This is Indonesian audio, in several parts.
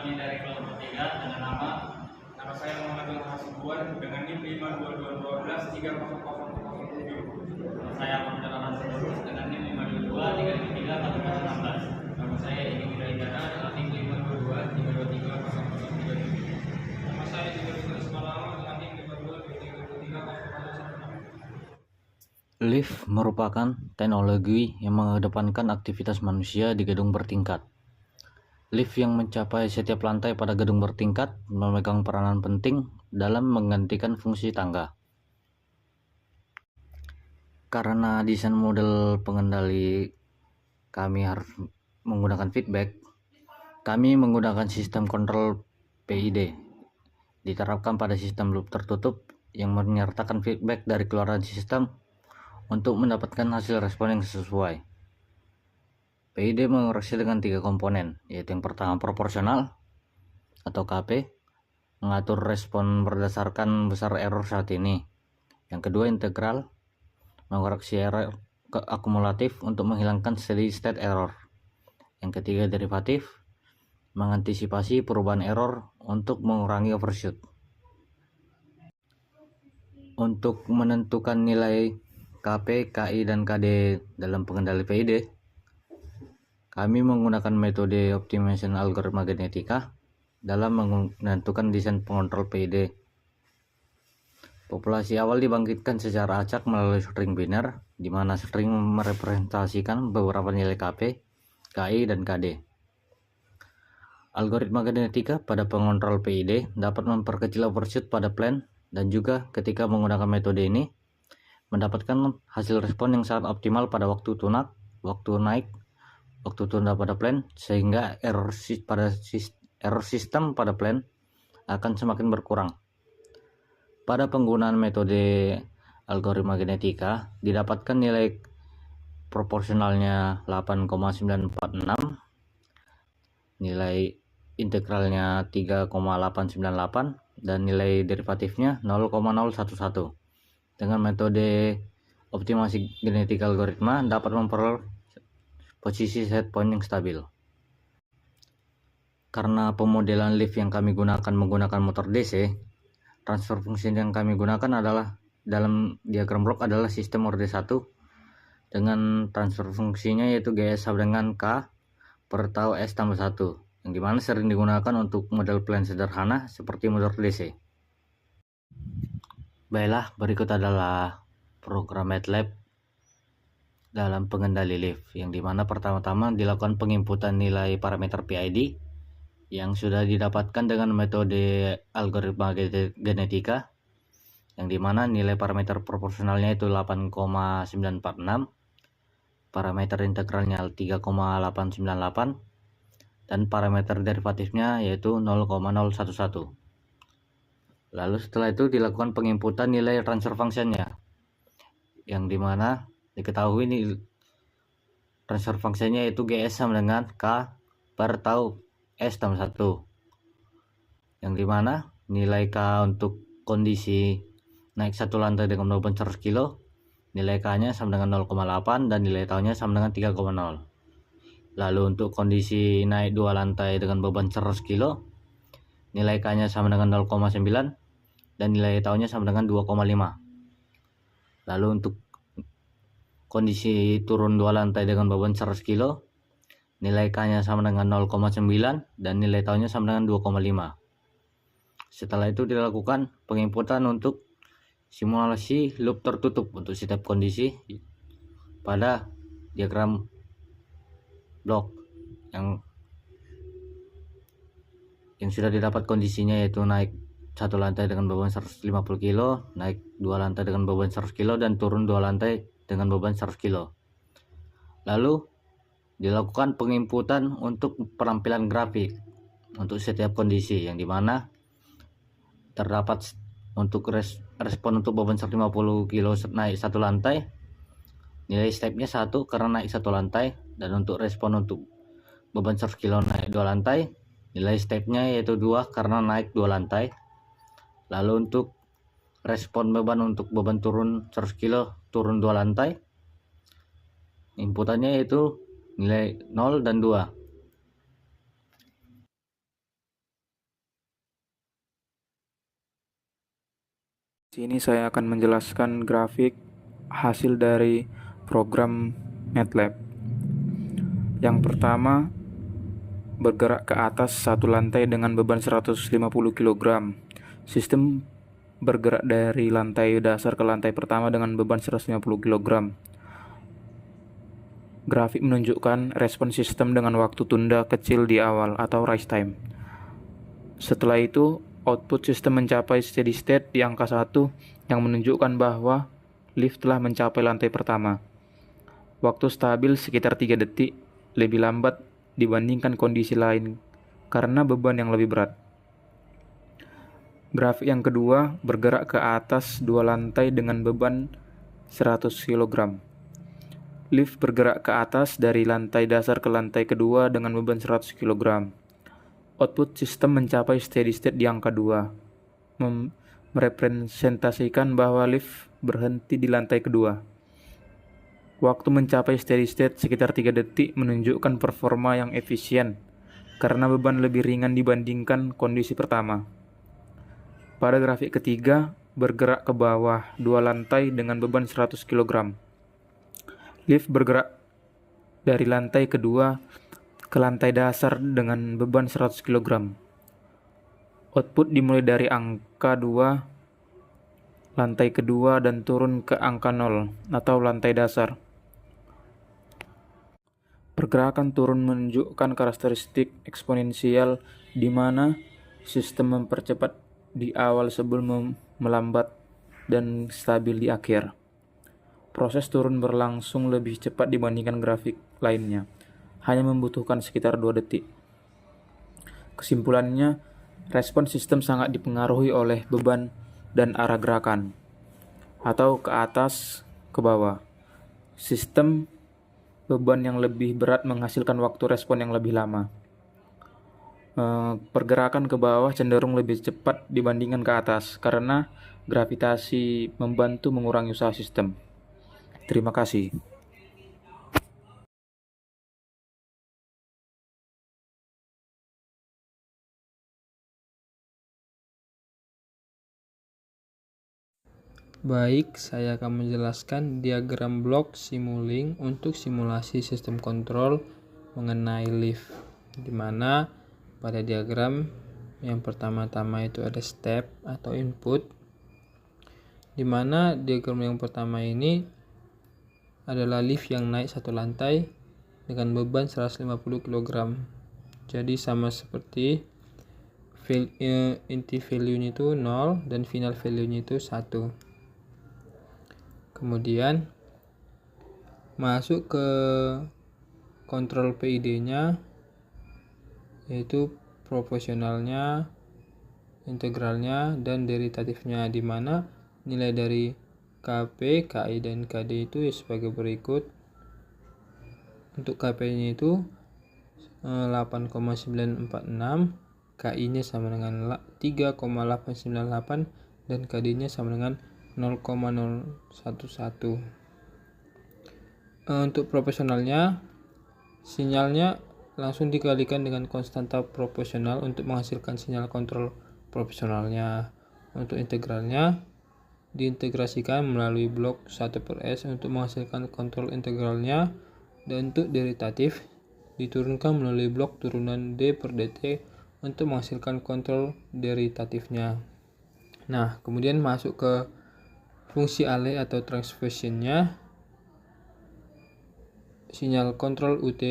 kami dari kelompok 3 dengan nama saya Muhammad Hasibuan dengan NIM 52212300007. Saya Muhammad Hasibuan dengan NIM 522331416. Nama saya Edi Wilayana dengan NIM 522323007. Nama saya juga Semalama dengan NIM 522333001. Lift merupakan teknologi yang mengedepankan aktivitas manusia di gedung bertingkat. Lift yang mencapai setiap lantai pada gedung bertingkat memegang peranan penting dalam menggantikan fungsi tangga. Karena desain model pengendali kami harus menggunakan feedback, kami menggunakan sistem kontrol PID diterapkan pada sistem loop tertutup yang menyertakan feedback dari keluaran sistem untuk mendapatkan hasil respon yang sesuai. PID mengoreksi dengan 3 komponen, yaitu yang pertama proporsional atau KP, mengatur respon berdasarkan besar error saat ini. Yang kedua integral, mengoreksi error akumulatif untuk menghilangkan steady state error. Yang ketiga derivatif, mengantisipasi perubahan error untuk mengurangi overshoot. Untuk menentukan nilai KP, KI, dan KD dalam pengendali PID, kami menggunakan metode optimization algoritma genetika dalam menentukan desain pengontrol PID. Populasi awal dibangkitkan secara acak melalui string biner, di mana string merepresentasikan beberapa nilai KP, KI, dan KD. Algoritma genetika pada pengontrol PID dapat memperkecil overshoot pada plan, dan juga ketika menggunakan metode ini, mendapatkan hasil respon yang sangat optimal pada waktu tunak, waktu naik, waktu tunda pada plan, sehingga error sistem pada plan akan semakin berkurang. Pada penggunaan metode algoritma genetika didapatkan nilai proporsionalnya 8,946, nilai integralnya 3,898, dan nilai derivatifnya 0,011. Dengan metode optimasi genetika algoritma dapat memperoleh posisi set point yang stabil. Karena pemodelan lift yang kami gunakan menggunakan motor DC, transfer fungsi yang kami gunakan adalah dalam diagram blok adalah sistem orde 1 dengan transfer fungsinya yaitu GS sama dengan K per tau S tambah 1, yang dimana sering digunakan untuk model plan sederhana seperti motor DC. Baiklah, berikut adalah program MATLAB dalam pengendali lift, yang dimana pertama-tama dilakukan penginputan nilai parameter PID yang sudah didapatkan dengan metode algoritma genetika, yang dimana nilai parameter proporsionalnya itu 8,946, parameter integralnya 3,898, dan parameter derivatifnya yaitu 0,011. Lalu setelah itu dilakukan penginputan nilai transfer function-nya, yang dimana diketahui ini transfer function-nya yaitu GS sama dengan K per tau S tambah 1, yang dimana nilai K untuk kondisi naik satu lantai dengan beban 100 kilo, nilai K nya sama dengan 0,8 dan nilai tau nya sama dengan 3,0. Lalu untuk kondisi naik 2 lantai dengan beban 100 kilo, nilai K nya sama dengan 0,9 dan nilai tau nya sama dengan 2,5. Lalu untuk kondisi turun 2 lantai dengan beban 100 kilo, nilai K nya sama dengan 0,9 dan nilai tau nya sama dengan 2,5. Setelah itu dilakukan penginputan untuk simulasi loop tertutup untuk setiap kondisi pada diagram blok yang sudah didapat kondisinya, yaitu naik satu lantai dengan beban 150 kilo, naik 2 lantai dengan beban 100 kilo, dan turun 2 lantai dengan beban 100 kilo. Lalu dilakukan penginputan untuk penampilan grafik untuk setiap kondisi, yang dimana terdapat untuk respon untuk beban 150 kilo naik satu lantai, nilai stepnya 1 karena naik satu lantai, dan untuk respon untuk beban 100 kilo naik 2 lantai, nilai stepnya yaitu 2 karena naik 2 lantai. Lalu untuk respon beban untuk beban turun 100 kilo turun 2 lantai, inputannya yaitu nilai 0 dan 2. Sini saya akan menjelaskan grafik hasil dari program MATLAB. Yang pertama, bergerak ke atas satu lantai dengan beban 150 kg. Sistem bergerak dari lantai dasar ke lantai pertama dengan beban 150 kg. Grafik menunjukkan respon sistem dengan waktu tunda kecil di awal atau rise time. Setelah itu, output sistem mencapai steady state di angka 1 yang menunjukkan bahwa lift telah mencapai lantai pertama. Waktu stabil sekitar 3 detik, lebih lambat dibandingkan kondisi lain karena beban yang lebih berat. Grafik yang kedua bergerak ke atas 2 lantai dengan beban 100 kg. Lift bergerak ke atas dari lantai dasar ke lantai kedua dengan beban 100 kg. Output sistem mencapai steady state di angka 2, merepresentasikan bahwa lift berhenti di lantai kedua. Waktu mencapai steady state sekitar 3 detik menunjukkan performa yang efisien karena beban lebih ringan dibandingkan kondisi pertama. Pada grafik ketiga, bergerak ke bawah 2 lantai dengan beban 100 kg. Lift bergerak dari lantai kedua ke lantai dasar dengan beban 100 kg. Output dimulai dari angka 2, lantai kedua, dan turun ke angka 0 atau lantai dasar. Pergerakan turun menunjukkan karakteristik eksponensial di mana sistem mempercepat di awal sebelum melambat dan stabil di akhir. Proses turun berlangsung lebih cepat dibandingkan grafik lainnya, hanya membutuhkan sekitar 2 detik. Kesimpulannya, respon sistem sangat dipengaruhi oleh beban dan arah gerakan, atau ke atas, ke bawah. Sistem beban yang lebih berat menghasilkan waktu respon yang lebih lama. Pergerakan ke bawah cenderung lebih cepat dibandingkan ke atas karena gravitasi membantu mengurangi usaha sistem. Terima kasih. Baik, saya akan menjelaskan diagram blok Simulink untuk simulasi sistem kontrol mengenai lift, di mana pada diagram yang pertama-tama itu ada step atau input, di mana diagram yang pertama ini adalah lift yang naik satu lantai dengan beban 150 kg. Jadi sama seperti inti value-nya itu 0 dan final value-nya itu 1. Kemudian masuk ke kontrol PID-nya, yaitu proporsionalnya, integralnya, dan deritatifnya, di mana nilai dari KP, KI, dan KD itu sebagai berikut. Untuk KP-nya itu 8,946, KI-nya sama dengan 3,898, dan KD-nya sama dengan 0,011. Untuk proporsionalnya, sinyalnya langsung dikalikan dengan konstanta proporsional untuk menghasilkan sinyal kontrol proporsionalnya. Untuk integralnya, diintegrasikan melalui blok 1/S untuk menghasilkan kontrol integralnya, dan untuk deritatif diturunkan melalui blok turunan d/dt untuk menghasilkan kontrol deritatifnya. Nah, kemudian masuk ke fungsi alih atau transversionnya. Sinyal kontrol UT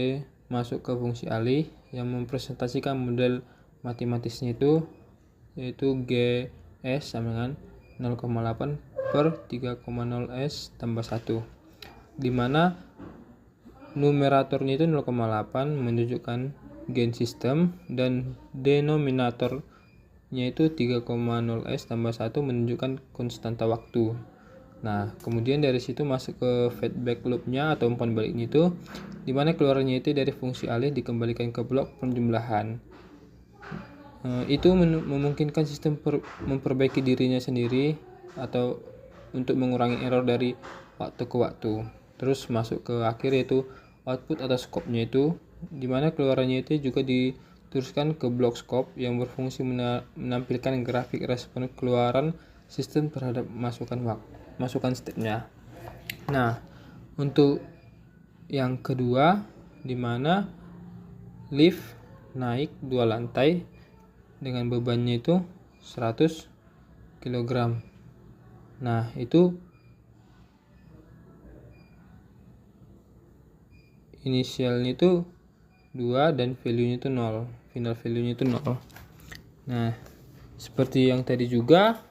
masuk ke fungsi alih yang mempresentasikan model matematisnya itu, yaitu GS sama dengan 0,8/3,0S tambah 1, di mana numeratornya itu 0,8 menunjukkan gain sistem dan denominatornya itu 3,0S tambah 1 menunjukkan konstanta waktu. Nah, kemudian dari situ masuk ke feedback loop-nya atau umpan baliknya itu, di mana keluarnya itu dari fungsi alih dikembalikan ke blok penjumlahan. Itu memungkinkan sistem memperbaiki dirinya sendiri atau untuk mengurangi error dari waktu ke waktu. Terus masuk ke akhir, yaitu output atau scope-nya itu, di mana keluarannya itu juga diteruskan ke blok scope yang berfungsi menampilkan grafik respon keluaran sistem terhadap masukan stepnya. Nah, untuk yang kedua, di mana lift naik 2 lantai dengan bebannya itu 100 kg. Nah, itu inisialnya itu 2 dan value-nya itu 0. Final value-nya itu 0. Nah, seperti yang tadi juga,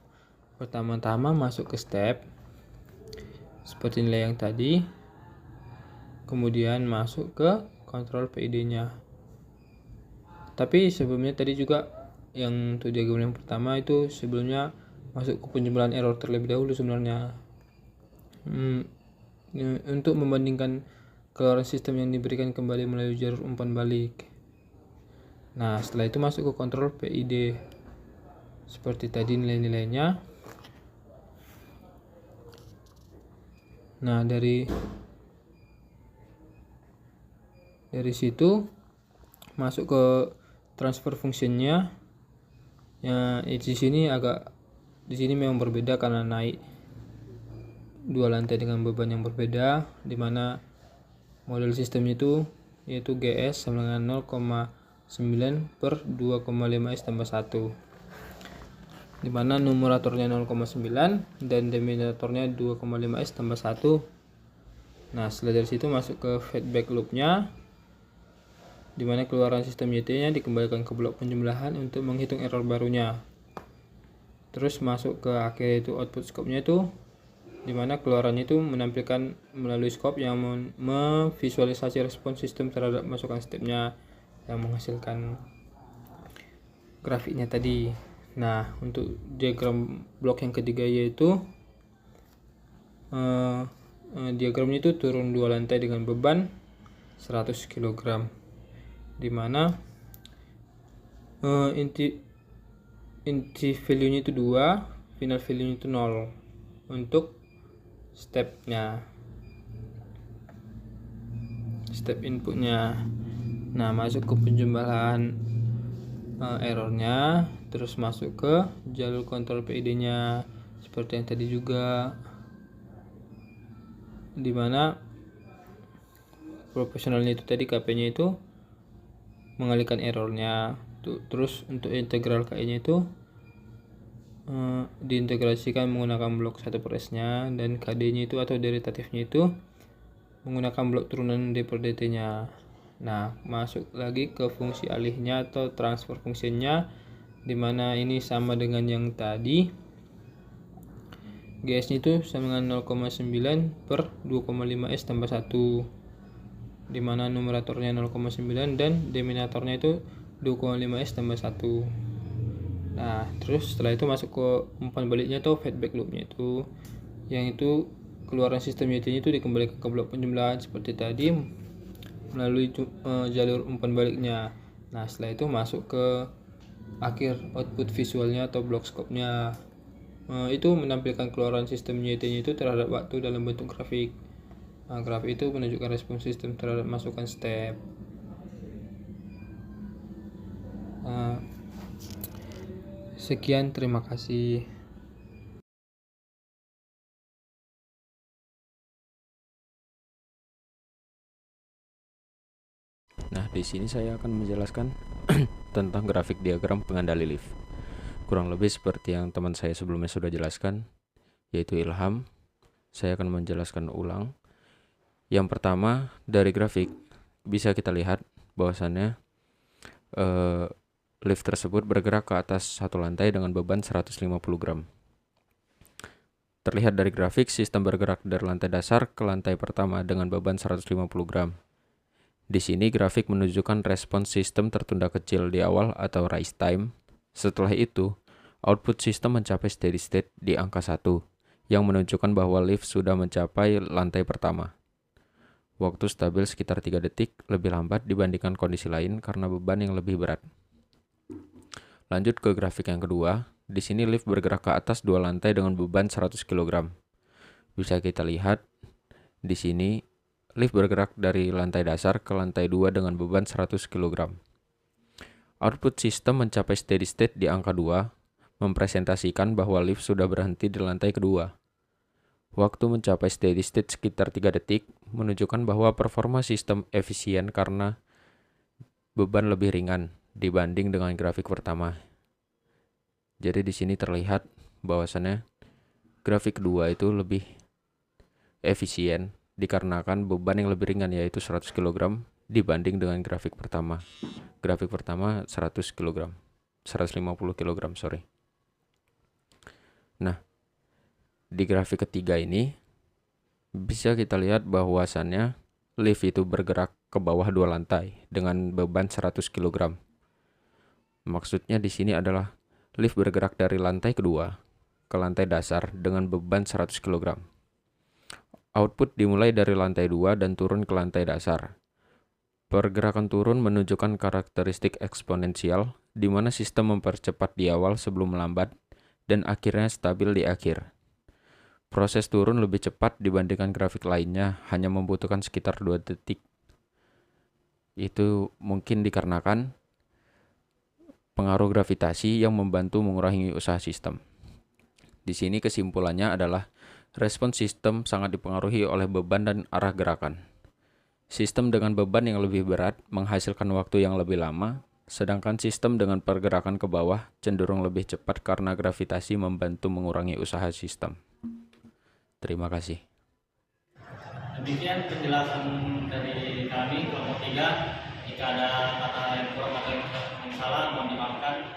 pertama-tama masuk ke step seperti nilai yang tadi, kemudian masuk ke kontrol PID-nya. Tapi sebelumnya tadi juga yang untuk diagram yang pertama itu sebelumnya masuk ke penjumlahan error terlebih dahulu sebenarnya. Untuk membandingkan keluaran sistem yang diberikan kembali melalui jalur umpan balik. Nah, setelah itu masuk ke kontrol PID. Seperti tadi nilai-nilainya. Nah, dari situ masuk ke transfer functionnya. Ya, di sini memang berbeda karena naik 2 lantai dengan beban yang berbeda, di mana model sistemnya itu yaitu GS sama dengan 0,9 per 2,5S tambah 1, di mana numeratornya 0,9 dan denominatornya 2,5S tambah 1. Nah, setelah dari situ masuk ke feedback loopnya, di mana keluaran sistem YT-nya dikembalikan ke blok penjumlahan untuk menghitung error barunya. Terus masuk ke akhir itu output scope-nya itu, di mana keluarannya itu menampilkan melalui scope yang memvisualisasi respon sistem terhadap masukan stepnya yang menghasilkan grafiknya tadi. Nah, untuk diagram blok yang ketiga yaitu diagramnya itu turun 2 lantai dengan beban 100 kg, di mana inti value-nya itu 2, final value-nya itu 0 untuk step inputnya. Nah, masuk ke penjumlahan errornya, terus masuk ke jalur kontrol PID-nya seperti yang tadi juga, dimana proporsionalnya itu tadi KP-nya itu mengalihkan errornya. Terus untuk integral KI-nya itu diintegrasikan menggunakan blok 1/S-nya, dan KD-nya itu atau deritatifnya itu menggunakan blok turunan D per DT-nya. Nah, masuk lagi ke fungsi alihnya atau transfer function-nya, dimana ini sama dengan yang tadi. GS-nya itu sama dengan 0,9 per 2,5S tambah 1, dimana numeratornya 0,9 dan denominatornya itu 2,5S tambah 1. Nah, terus setelah itu masuk ke umpan baliknya atau feedback loop-nya itu, yang itu keluaran sistem YT-nya itu dikembalikan ke blok penjumlahan seperti tadi melalui jalur umpan baliknya. Nah, setelah itu masuk ke akhir output visualnya atau block scope-nya. Itu menampilkan keluaran sistem YT-nya itu terhadap waktu dalam bentuk grafik. Nah, grafik itu menunjukkan respon sistem terhadap masukan step. Sekian, terima kasih. Nah, di sini saya akan menjelaskan tentang grafik diagram pengendali lift. Kurang lebih seperti yang teman saya sebelumnya sudah jelaskan, yaitu Ilham. Saya akan menjelaskan ulang. Yang pertama, dari grafik bisa kita lihat bahwasannya lift tersebut bergerak ke atas satu lantai dengan beban 150 gram. Terlihat dari grafik, sistem bergerak dari lantai dasar ke lantai pertama dengan beban 150 gram. Di sini grafik menunjukkan respons sistem tertunda kecil di awal atau rise time. Setelah itu, output sistem mencapai steady state di angka 1, yang menunjukkan bahwa lift sudah mencapai lantai pertama. Waktu stabil sekitar 3 detik, lebih lambat dibandingkan kondisi lain karena beban yang lebih berat. Lanjut ke grafik yang kedua. Di sini lift bergerak ke atas 2 lantai dengan beban 100 kg. Bisa kita lihat di sini lift bergerak dari lantai dasar ke lantai 2 dengan beban 100 kg. Output sistem mencapai steady state di angka 2 mempresentasikan bahwa lift sudah berhenti di lantai kedua. Waktu mencapai steady state sekitar 3 detik, menunjukkan bahwa performa sistem efisien karena beban lebih ringan dibanding dengan grafik pertama. Jadi di sini terlihat bahwasannya grafik kedua itu lebih efisien dikarenakan beban yang lebih ringan yaitu 100 kg dibanding dengan grafik pertama. Grafik pertama 100 kg, 150 kg, sorry. Nah, di grafik ketiga ini bisa kita lihat bahwasannya lift itu bergerak ke bawah 2 lantai dengan beban 100 kg. Maksudnya di sini adalah lift bergerak dari lantai kedua ke lantai dasar dengan beban 100 kg. Output dimulai dari lantai 2 dan turun ke lantai dasar. Pergerakan turun menunjukkan karakteristik eksponensial di mana sistem mempercepat di awal sebelum melambat dan akhirnya stabil di akhir. Proses turun lebih cepat dibandingkan grafik lainnya, hanya membutuhkan sekitar 2 detik. Itu mungkin dikarenakan pengaruh gravitasi yang membantu mengurangi usaha sistem. Di sini kesimpulannya adalah respons sistem sangat dipengaruhi oleh beban dan arah gerakan. Sistem dengan beban yang lebih berat menghasilkan waktu yang lebih lama, sedangkan sistem dengan pergerakan ke bawah cenderung lebih cepat karena gravitasi membantu mengurangi usaha sistem. Terima kasih. Demikian penjelasan dari kami kelompok 3. Jika ada kata yang kurang atau yang salah, mohon dimaafkan.